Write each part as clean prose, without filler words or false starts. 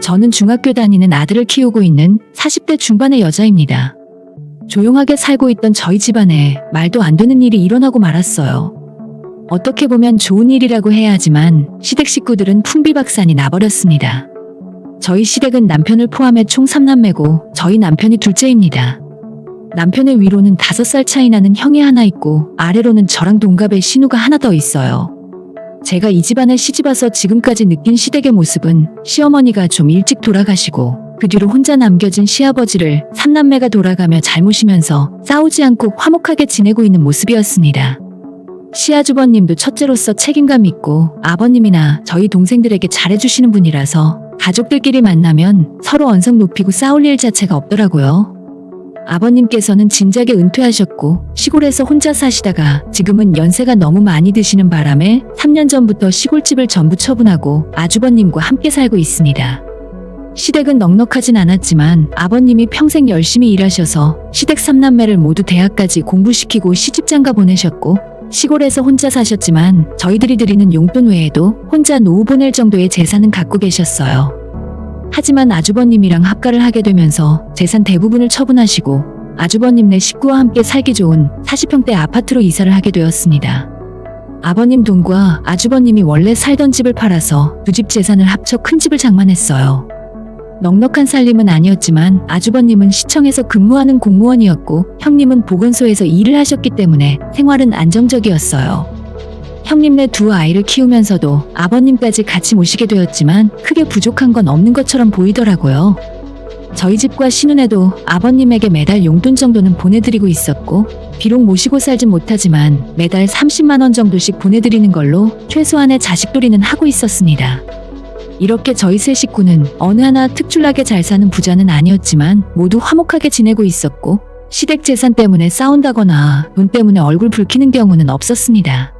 저는 중학교 다니는 아들을 키우고 있는 40대 중반의 여자입니다. 조용하게 살고 있던 저희 집안에 말도 안 되는 일이 일어나고 말았어요. 어떻게 보면 좋은 일이라고 해야 하지만 시댁 식구들은 풍비박산이 나버렸습니다. 저희 시댁은 남편을 포함해 총 3남매고 저희 남편이 둘째입니다. 남편의 위로는 5살 차이 나는 형이 하나 있고 아래로는 저랑 동갑의 신우가 하나 더 있어요. 제가 이 집안에 시집와서 지금까지 느낀 시댁의 모습은 시어머니가 좀 일찍 돌아가시고 그 뒤로 혼자 남겨진 시아버지를 3남매가 돌아가며 잘 모시면서 싸우지 않고 화목하게 지내고 있는 모습이었습니다. 시아주버님도 첫째로서 책임감 있고 아버님이나 저희 동생들에게 잘해주시는 분이라서 가족들끼리 만나면 서로 언성 높이고 싸울 일 자체가 없더라고요. 아버님께서는 진작에 은퇴하셨고 시골에서 혼자 사시다가 지금은 연세가 너무 많이 드시는 바람에 3년 전부터 시골집을 전부 처분하고 아주버님과 함께 살고 있습니다. 시댁은 넉넉하진 않았지만 아버님이 평생 열심히 일하셔서 시댁 3남매를 모두 대학까지 공부시키고 시집장가 보내셨고 시골에서 혼자 사셨지만 저희들이 드리는 용돈 외에도 혼자 노후 보낼 정도의 재산은 갖고 계셨어요. 하지만 아주버님이랑 합가를 하게 되면서 재산 대부분을 처분하시고 아주버님네 식구와 함께 살기 좋은 40평대 아파트로 이사를 하게 되었습니다. 아버님 돈과 아주버님이 원래 살던 집을 팔아서 두 집 재산을 합쳐 큰 집을 장만했어요. 넉넉한 살림은 아니었지만 아주버님은 시청에서 근무하는 공무원이었고 형님은 보건소에서 일을 하셨기 때문에 생활은 안정적이었어요. 형님네 두 아이를 키우면서도 아버님까지 같이 모시게 되었지만 크게 부족한 건 없는 것처럼 보이더라고요. 저희 집과 신혼에도 아버님에게 매달 용돈 정도는 보내드리고 있었고 비록 모시고 살진 못하지만 매달 30만 원 정도씩 보내드리는 걸로 최소한의 자식돌이는 하고 있었습니다. 이렇게 저희 세 식구는 어느 하나 특출나게 잘 사는 부자는 아니었지만 모두 화목하게 지내고 있었고 시댁 재산 때문에 싸운다거나 돈 때문에 얼굴 붉히는 경우는 없었습니다.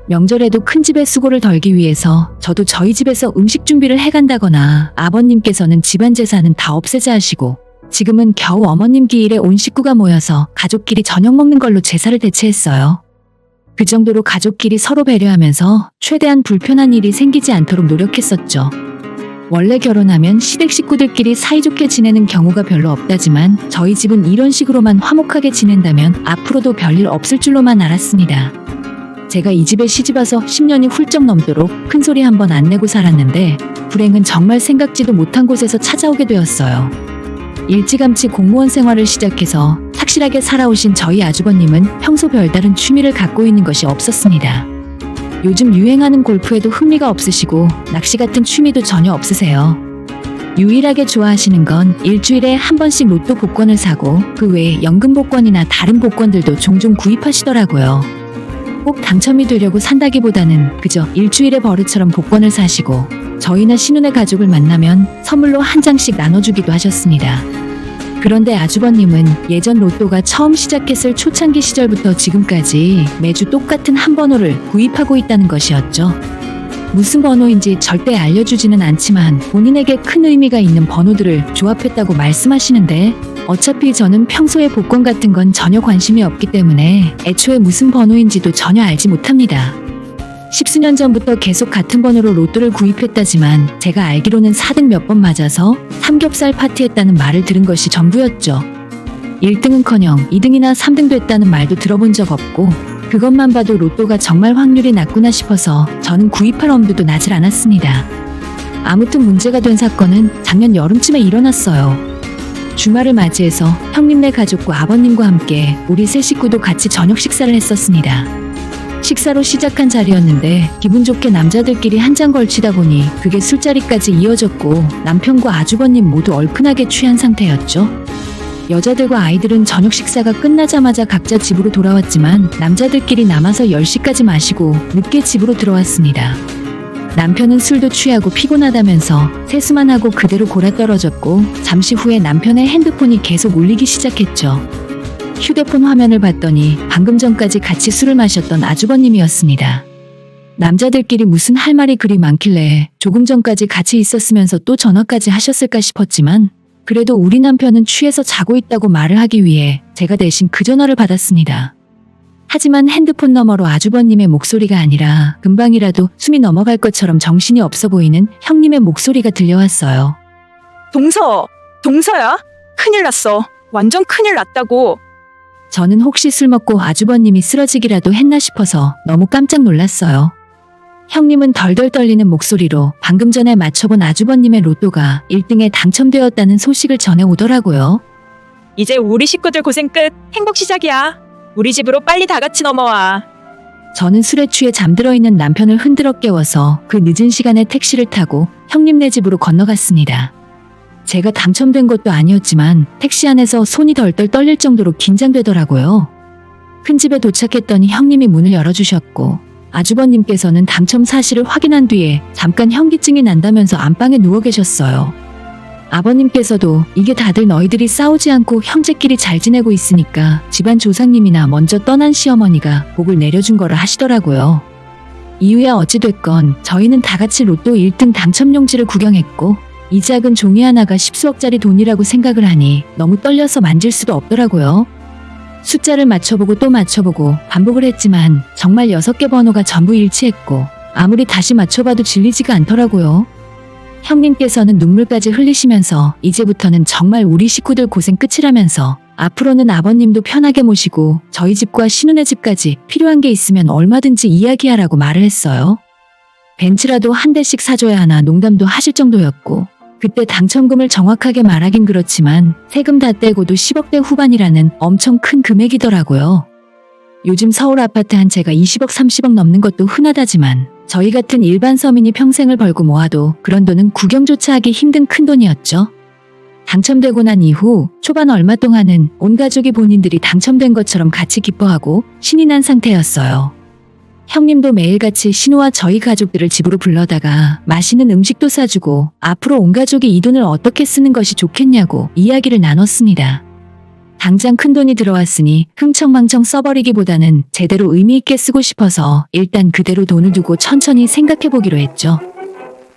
명절에도 큰 집의 수고를 덜기 위해서 저도 저희 집에서 음식 준비를 해간다거나 아버님께서는 집안 재산은 다 없애자 하시고 지금은 겨우 어머님 기일에 온 식구가 모여서 가족끼리 저녁 먹는 걸로 제사를 대체했어요. 그 정도로 가족끼리 서로 배려하면서 최대한 불편한 일이 생기지 않도록 노력했었죠. 원래 결혼하면 시댁 식구들끼리 사이좋게 지내는 경우가 별로 없다지만 저희 집은 이런 식으로만 화목하게 지낸다면 앞으로도 별일 없을 줄로만 알았습니다. 제가 이 집에 시집와서 10년이 훌쩍 넘도록 큰 소리 한 번 안 내고 살았는데 불행은 정말 생각지도 못한 곳에서 찾아오게 되었어요. 일찌감치 공무원 생활을 시작해서 착실하게 살아오신 저희 아주버님은 평소 별다른 취미를 갖고 있는 것이 없었습니다. 요즘 유행하는 골프에도 흥미가 없으시고 낚시 같은 취미도 전혀 없으세요. 유일하게 좋아하시는 건 일주일에 한 번씩 로또 복권을 사고 그 외에 연금 복권이나 다른 복권들도 종종 구입하시더라고요. 꼭 당첨이 되려고 산다기보다는 그저 일주일에 버릇처럼 복권을 사시고 저희나 신혼의 가족을 만나면 선물로 한 장씩 나눠주기도 하셨습니다. 그런데 아주버님은 예전 로또가 처음 시작했을 초창기 시절부터 지금까지 매주 똑같은 한 번호를 구입하고 있다는 것이었죠. 무슨 번호인지 절대 알려주지는 않지만 본인에게 큰 의미가 있는 번호들을 조합했다고 말씀하시는데 어차피 저는 평소에 복권 같은 건 전혀 관심이 없기 때문에 애초에 무슨 번호인지도 전혀 알지 못합니다. 10수년 전부터 계속 같은 번호로 로또를 구입했다지만 제가 알기로는 4등 몇 번 맞아서 삼겹살 파티했다는 말을 들은 것이 전부였죠. 1등은커녕 2등이나 3등 됐다는 말도 들어본 적 없고 그것만 봐도 로또가 정말 확률이 낮구나 싶어서 저는 구입할 엄두도 나질 않았습니다. 아무튼 문제가 된 사건은 작년 여름쯤에 일어났어요. 주말을 맞이해서 형님네 가족과 아버님과 함께 우리 세 식구도 같이 저녁 식사를 했었습니다. 식사로 시작한 자리였는데 기분 좋게 남자들끼리 한 잔 걸치다 보니 그게 술자리까지 이어졌고 남편과 아주버님 모두 얼큰하게 취한 상태였죠. 여자들과 아이들은 저녁 식사가 끝나자마자 각자 집으로 돌아왔지만 남자들끼리 남아서 10시까지 마시고 늦게 집으로 들어왔습니다. 남편은 술도 취하고 피곤하다면서 세수만 하고 그대로 골아떨어졌고 잠시 후에 남편의 핸드폰이 계속 울리기 시작했죠. 휴대폰 화면을 봤더니 방금 전까지 같이 술을 마셨던 아주버님이었습니다. 남자들끼리 무슨 할 말이 그리 많길래 조금 전까지 같이 있었으면서 또 전화까지 하셨을까 싶었지만 그래도 우리 남편은 취해서 자고 있다고 말을 하기 위해 제가 대신 그 전화를 받았습니다. 하지만 핸드폰 너머로 아주버님의 목소리가 아니라 금방이라도 숨이 넘어갈 것처럼 정신이 없어 보이는 형님의 목소리가 들려왔어요. 동서야? 큰일 났어. 완전 큰일 났다고. 저는 혹시 술 먹고 아주버님이 쓰러지기라도 했나 싶어서 너무 깜짝 놀랐어요. 형님은 덜덜 떨리는 목소리로 방금 전에 맞춰본 아주버님의 로또가 1등에 당첨되었다는 소식을 전해 오더라고요. 이제 우리 식구들 고생 끝. 행복 시작이야. 우리 집으로 빨리 다 같이 넘어와. 저는 술에 취해 잠들어 있는 남편을 흔들어 깨워서 그 늦은 시간에 택시를 타고 형님네 집으로 건너갔습니다. 제가 당첨된 것도 아니었지만 택시 안에서 손이 덜덜 떨릴 정도로 긴장되더라고요. 큰 집에 도착했더니 형님이 문을 열어주셨고 아주버님께서는 당첨 사실을 확인한 뒤에 잠깐 현기증이 난다면서 안방에 누워 계셨어요. 아버님께서도 이게 다들 너희들이 싸우지 않고 형제끼리 잘 지내고 있으니까 집안 조상님이나 먼저 떠난 시어머니가 복을 내려준 거라 하시더라고요. 이유야 어찌됐건 저희는 다 같이 로또 1등 당첨 용지를 구경했고 이 작은 종이 하나가 10수억짜리 돈이라고 생각을 하니 너무 떨려서 만질 수도 없더라고요. 숫자를 맞춰보고 또 맞춰보고 반복을 했지만 정말 6개 번호가 전부 일치했고 아무리 다시 맞춰봐도 질리지가 않더라고요. 형님께서는 눈물까지 흘리시면서 이제부터는 정말 우리 식구들 고생 끝이라면서 앞으로는 아버님도 편하게 모시고 저희 집과 신혼의 집까지 필요한 게 있으면 얼마든지 이야기하라고 말을 했어요. 벤츠라도 한 대씩 사줘야 하나 농담도 하실 정도였고 그때 당첨금을 정확하게 말하긴 그렇지만 세금 다 떼고도 10억대 후반이라는 엄청 큰 금액이더라고요. 요즘 서울 아파트 한 채가 20억 30억 넘는 것도 흔하다지만 저희 같은 일반 서민이 평생을 벌고 모아도 그런 돈은 구경조차 하기 힘든 큰돈이었죠. 당첨되고 난 이후 초반 얼마 동안은 온 가족이 본인들이 당첨된 것처럼 같이 기뻐하고 신이 난 상태였어요. 형님도 매일같이 신우와 저희 가족들을 집으로 불러다가 맛있는 음식도 싸주고 앞으로 온 가족이 이 돈을 어떻게 쓰는 것이 좋겠냐고 이야기를 나눴습니다. 당장 큰돈이 들어왔으니 흥청망청 써버리기보다는 제대로 의미있게 쓰고 싶어서 일단 그대로 돈을 두고 천천히 생각해보기로 했죠.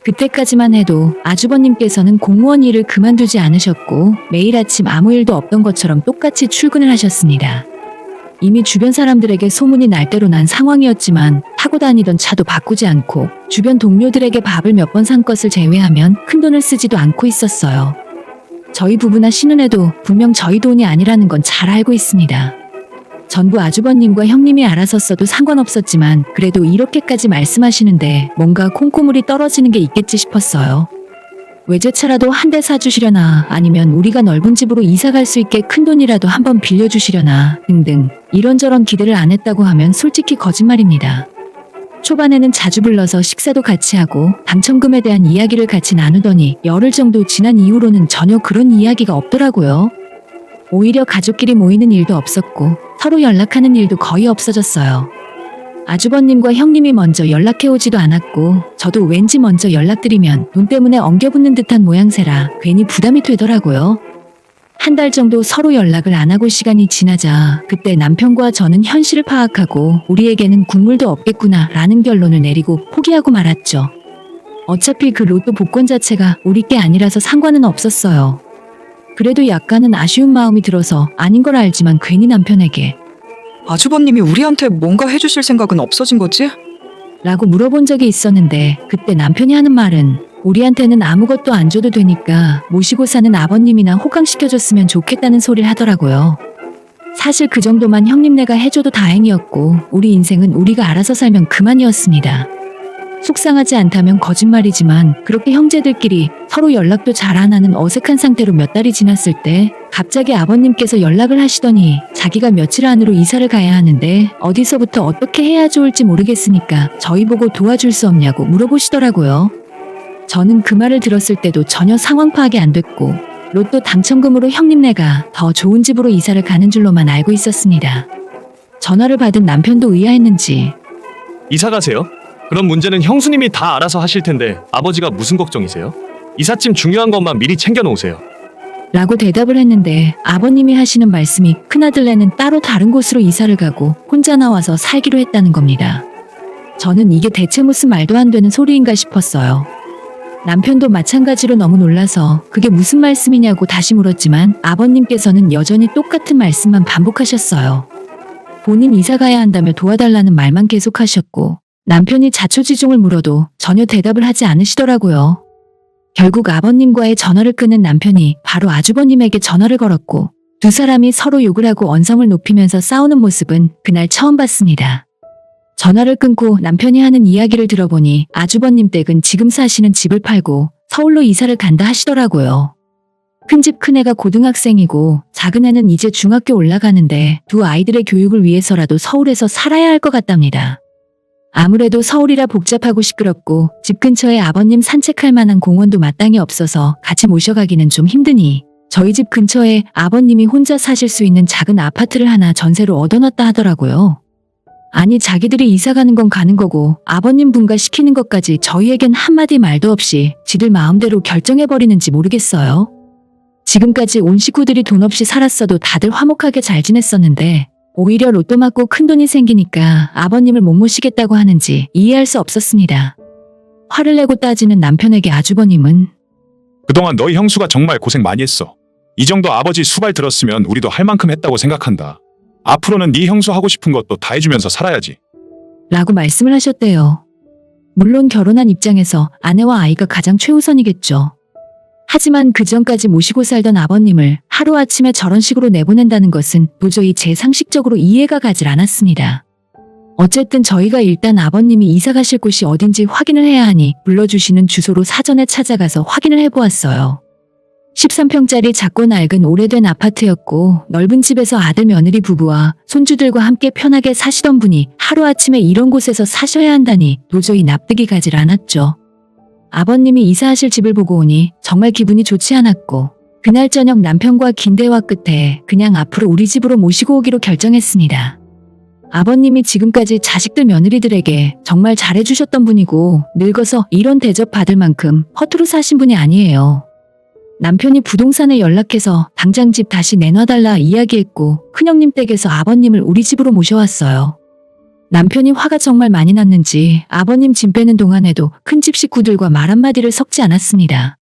그때까지만 해도 아주버님께서는 공무원 일을 그만두지 않으셨고 매일 아침 아무 일도 없던 것처럼 똑같이 출근을 하셨습니다. 이미 주변 사람들에게 소문이 날 대로 난 상황이었지만 타고 다니던 차도 바꾸지 않고 주변 동료들에게 밥을 몇 번 산 것을 제외하면 큰돈을 쓰지도 않고 있었어요. 저희 부부나 신혼에도 분명 저희 돈이 아니라는 건 잘 알고 있습니다. 전부 아주버님과 형님이 알아서 써도 상관없었지만 그래도 이렇게까지 말씀하시는데 뭔가 콩고물이 떨어지는 게 있겠지 싶었어요. 외제차라도 한 대 사주시려나 아니면 우리가 넓은 집으로 이사 갈 수 있게 큰돈이라도 한번 빌려주시려나 등등 이런저런 기대를 안 했다고 하면 솔직히 거짓말입니다. 초반에는 자주 불러서 식사도 같이 하고 당첨금에 대한 이야기를 같이 나누더니 열흘 정도 지난 이후로는 전혀 그런 이야기가 없더라고요. 오히려 가족끼리 모이는 일도 없었고 서로 연락하는 일도 거의 없어졌어요. 아주버님과 형님이 먼저 연락해오지도 않았고 저도 왠지 먼저 연락드리면 돈 때문에 엉겨붙는 듯한 모양새라 괜히 부담이 되더라고요. 한 달 정도 서로 연락을 안 하고 시간이 지나자 그때 남편과 저는 현실을 파악하고 우리에게는 국물도 없겠구나 라는 결론을 내리고 포기하고 말았죠. 어차피 그 로또 복권 자체가 우리 게 아니라서 상관은 없었어요. 그래도 약간은 아쉬운 마음이 들어서 아닌 걸 알지만 괜히 남편에게 아주버님이 우리한테 뭔가 해주실 생각은 없어진 거지? 라고 물어본 적이 있었는데 그때 남편이 하는 말은 우리한테는 아무것도 안 줘도 되니까 모시고 사는 아버님이나 호강시켜줬으면 좋겠다는 소리를 하더라고요. 사실 그 정도만 형님네가 해줘도 다행이었고 우리 인생은 우리가 알아서 살면 그만이었습니다. 속상하지 않다면 거짓말이지만 그렇게 형제들끼리 서로 연락도 잘 안 하는 어색한 상태로 몇 달이 지났을 때 갑자기 아버님께서 연락을 하시더니 자기가 며칠 안으로 이사를 가야 하는데 어디서부터 어떻게 해야 좋을지 모르겠으니까 저희 보고 도와줄 수 없냐고 물어보시더라고요. 저는 그 말을 들었을 때도 전혀 상황 파악이 안 됐고 로또 당첨금으로 형님네가 더 좋은 집으로 이사를 가는 줄로만 알고 있었습니다. 전화를 받은 남편도 의아했는지 이사 가세요? 그럼 문제는 형수님이 다 알아서 하실 텐데 아버지가 무슨 걱정이세요? 이삿짐 중요한 것만 미리 챙겨 놓으세요. 라고 대답을 했는데 아버님이 하시는 말씀이 큰아들네는 따로 다른 곳으로 이사를 가고 혼자 나와서 살기로 했다는 겁니다. 저는 이게 대체 무슨 말도 안 되는 소리인가 싶었어요. 남편도 마찬가지로 너무 놀라서 그게 무슨 말씀이냐고 다시 물었지만 아버님께서는 여전히 똑같은 말씀만 반복하셨어요. 본인 이사 가야 한다며 도와달라는 말만 계속하셨고 남편이 자초지종을 물어도 전혀 대답을 하지 않으시더라고요. 결국 아버님과의 전화를 끊은 남편이 바로 아주버님에게 전화를 걸었고 두 사람이 서로 욕을 하고 언성을 높이면서 싸우는 모습은 그날 처음 봤습니다. 전화를 끊고 남편이 하는 이야기를 들어보니 아주버님 댁은 지금 사시는 집을 팔고 서울로 이사를 간다 하시더라고요. 큰집 큰애가 고등학생이고 작은애는 이제 중학교 올라가는데 두 아이들의 교육을 위해서라도 서울에서 살아야 할 것 같답니다. 아무래도 서울이라 복잡하고 시끄럽고 집 근처에 아버님 산책할 만한 공원도 마땅히 없어서 같이 모셔가기는 좀 힘드니 저희 집 근처에 아버님이 혼자 사실 수 있는 작은 아파트를 하나 전세로 얻어놨다 하더라고요. 아니 자기들이 이사 가는 건 가는 거고 아버님 분가 시키는 것까지 저희에겐 한마디 말도 없이 지들 마음대로 결정해버리는지 모르겠어요. 지금까지 온 식구들이 돈 없이 살았어도 다들 화목하게 잘 지냈었는데 오히려 로또 맞고 큰돈이 생기니까 아버님을 못 모시겠다고 하는지 이해할 수 없었습니다. 화를 내고 따지는 남편에게 아주버님은 그동안 너희 형수가 정말 고생 많이 했어. 이 정도 아버지 수발 들었으면 우리도 할 만큼 했다고 생각한다. 앞으로는 네 형수 하고 싶은 것도 다 해주면서 살아야지. 라고 말씀을 하셨대요. 물론 결혼한 입장에서 아내와 아이가 가장 최우선이겠죠. 하지만 그 전까지 모시고 살던 아버님을 하루아침에 저런 식으로 내보낸다는 것은 도저히 제 상식적으로 이해가 가질 않았습니다. 어쨌든 저희가 일단 아버님이 이사 가실 곳이 어딘지 확인을 해야 하니 불러주시는 주소로 사전에 찾아가서 확인을 해보았어요. 13평짜리 작고 낡은 오래된 아파트였고 넓은 집에서 아들 며느리 부부와 손주들과 함께 편하게 사시던 분이 하루아침에 이런 곳에서 사셔야 한다니 도저히 납득이 가질 않았죠. 아버님이 이사하실 집을 보고 오니 정말 기분이 좋지 않았고 그날 저녁 남편과 긴 대화 끝에 그냥 앞으로 우리 집으로 모시고 오기로 결정했습니다. 아버님이 지금까지 자식들 며느리들에게 정말 잘해주셨던 분이고 늙어서 이런 대접 받을 만큼 허투루 사신 분이 아니에요. 남편이 부동산에 연락해서 당장 집 다시 내놔달라 이야기했고 큰형님 댁에서 아버님을 우리 집으로 모셔왔어요. 남편이 화가 정말 많이 났는지 아버님 짐 빼는 동안에도 큰집 식구들과 말 한마디를 섞지 않았습니다.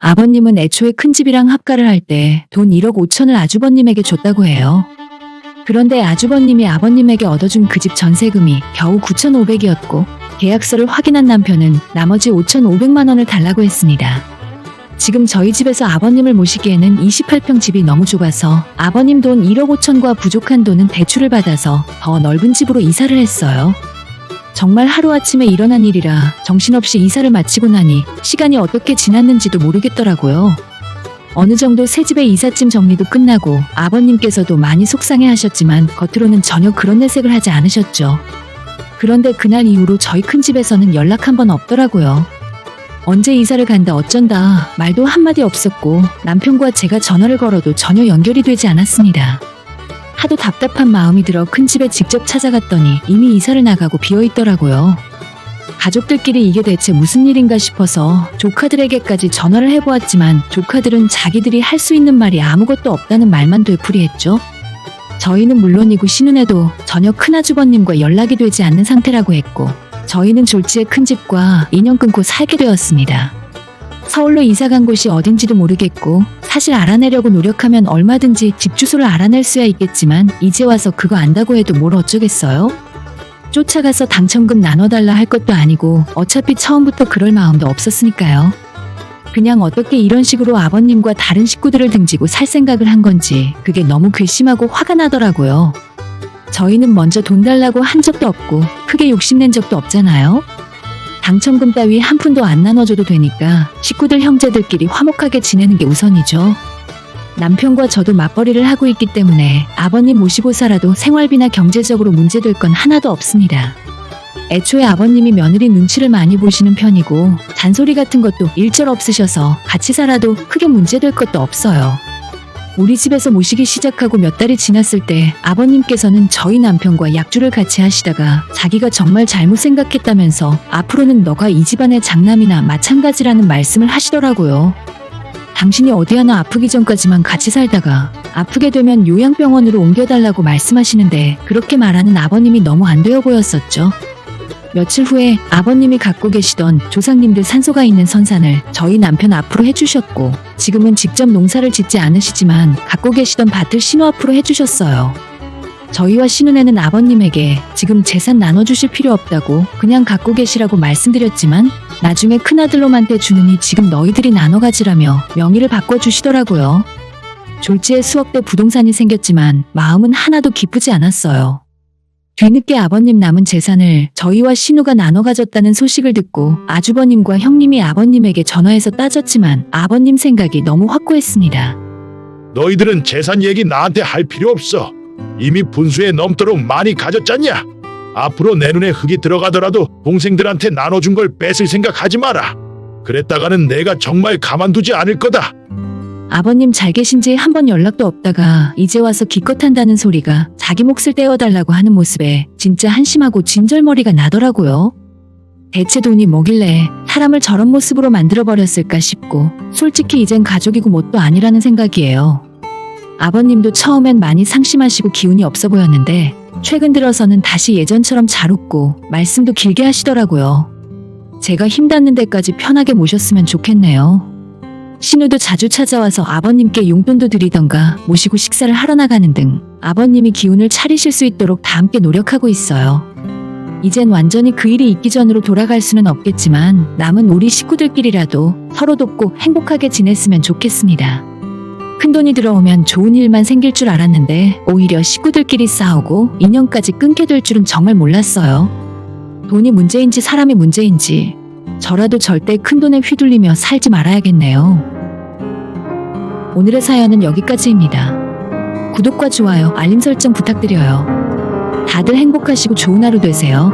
아버님은 애초에 큰집이랑 합가를 할 때 돈 1억 5천을 아주버님에게 줬다고 해요. 그런데 아주버님이 아버님에게 얻어준 그 집 전세금이 겨우 9,500이었고 계약서를 확인한 남편은 나머지 5,500만 원을 달라고 했습니다. 지금 저희 집에서 아버님을 모시기에는 28평 집이 너무 좁아서 아버님 돈 1억 5천과 부족한 돈은 대출을 받아서 더 넓은 집으로 이사를 했어요. 정말 하루아침에 일어난 일이라 정신없이 이사를 마치고 나니 시간이 어떻게 지났는지도 모르겠더라고요. 어느 정도 새 집의 이삿짐 정리도 끝나고 아버님께서도 많이 속상해 하셨지만 겉으로는 전혀 그런 내색을 하지 않으셨죠. 그런데 그날 이후로 저희 큰 집에서는 연락 한 번 없더라고요. 언제 이사를 간다 어쩐다 말도 한마디 없었고 남편과 제가 전화를 걸어도 전혀 연결이 되지 않았습니다. 하도 답답한 마음이 들어 큰 집에 직접 찾아갔더니 이미 이사를 나가고 비어있더라고요. 가족들끼리 이게 대체 무슨 일인가 싶어서 조카들에게까지 전화를 해보았지만 조카들은 자기들이 할 수 있는 말이 아무것도 없다는 말만 되풀이했죠. 저희는 물론이고 신은혜도 전혀 큰아주버님과 연락이 되지 않는 상태라고 했고 저희는 졸지에 큰 집과 인연 끊고 살게 되었습니다. 서울로 이사 간 곳이 어딘지도 모르겠고 사실 알아내려고 노력하면 얼마든지 집 주소를 알아낼 수야 있겠지만 이제 와서 그거 안다고 해도 뭘 어쩌겠어요? 쫓아가서 당첨금 나눠달라 할 것도 아니고 어차피 처음부터 그럴 마음도 없었으니까요. 그냥 어떻게 이런 식으로 아버님과 다른 식구들을 등지고 살 생각을 한 건지 그게 너무 괘씸하고 화가 나더라고요. 저희는 먼저 돈 달라고 한 적도 없고 크게 욕심낸 적도 없잖아요. 당첨금 따위 한 푼도 안 나눠줘도 되니까 식구들 형제들끼리 화목하게 지내는 게 우선이죠. 남편과 저도 맞벌이를 하고 있기 때문에 아버님 모시고 살아도 생활비나 경제적으로 문제될 건 하나도 없습니다. 애초에 아버님이 며느리 눈치를 많이 보시는 편이고 잔소리 같은 것도 일절 없으셔서 같이 살아도 크게 문제될 것도 없어요. 우리 집에서 모시기 시작하고 몇 달이 지났을 때 아버님께서는 저희 남편과 약주를 같이 하시다가 자기가 정말 잘못 생각했다면서 앞으로는 너가 이 집안의 장남이나 마찬가지라는 말씀을 하시더라고요. 당신이 어디 하나 아프기 전까지만 같이 살다가 아프게 되면 요양병원으로 옮겨달라고 말씀하시는데 그렇게 말하는 아버님이 너무 안 되어 보였었죠. 며칠 후에 아버님이 갖고 계시던 조상님들 산소가 있는 선산을 저희 남편 앞으로 해주셨고 지금은 직접 농사를 짓지 않으시지만 갖고 계시던 밭을 신호 앞으로 해주셨어요. 저희와 신우네는 아버님에게 지금 재산 나눠주실 필요 없다고 그냥 갖고 계시라고 말씀드렸지만 나중에 큰아들놈한테 주느니 지금 너희들이 나눠 가지라며 명의를 바꿔주시더라고요. 졸지에 수억대 부동산이 생겼지만 마음은 하나도 기쁘지 않았어요. 뒤늦게 아버님 남은 재산을 저희와 신우가 나눠 가졌다는 소식을 듣고 아주버님과 형님이 아버님에게 전화해서 따졌지만 아버님 생각이 너무 확고했습니다. 너희들은 재산 얘기 나한테 할 필요 없어. 이미 분수에 넘도록 많이 가졌잖냐. 앞으로 내 눈에 흙이 들어가더라도 동생들한테 나눠준 걸 뺏을 생각하지 마라. 그랬다가는 내가 정말 가만두지 않을 거다. 아버님 잘 계신지 한 번 연락도 없다가 이제 와서 기껏 한다는 소리가 자기 몫을 떼어달라고 하는 모습에 진짜 한심하고 진절머리가 나더라고요. 대체 돈이 뭐길래 사람을 저런 모습으로 만들어버렸을까 싶고 솔직히 이젠 가족이고 뭣도 아니라는 생각이에요. 아버님도 처음엔 많이 상심하시고 기운이 없어 보였는데 최근 들어서는 다시 예전처럼 잘 웃고 말씀도 길게 하시더라고요. 제가 힘 닿는 데까지 편하게 모셨으면 좋겠네요. 신우도 자주 찾아와서 아버님께 용돈도 드리던가 모시고 식사를 하러 나가는 등 아버님이 기운을 차리실 수 있도록 다 함께 노력하고 있어요. 이젠 완전히 그 일이 있기 전으로 돌아갈 수는 없겠지만 남은 우리 식구들끼리라도 서로 돕고 행복하게 지냈으면 좋겠습니다. 큰돈이 들어오면 좋은 일만 생길 줄 알았는데 오히려 식구들끼리 싸우고 인연까지 끊게 될 줄은 정말 몰랐어요. 돈이 문제인지 사람이 문제인지 저라도 절대 큰돈에 휘둘리며 살지 말아야겠네요. 오늘의 사연은 여기까지입니다. 구독과 좋아요, 알림 설정 부탁드려요. 다들 행복하시고 좋은 하루 되세요.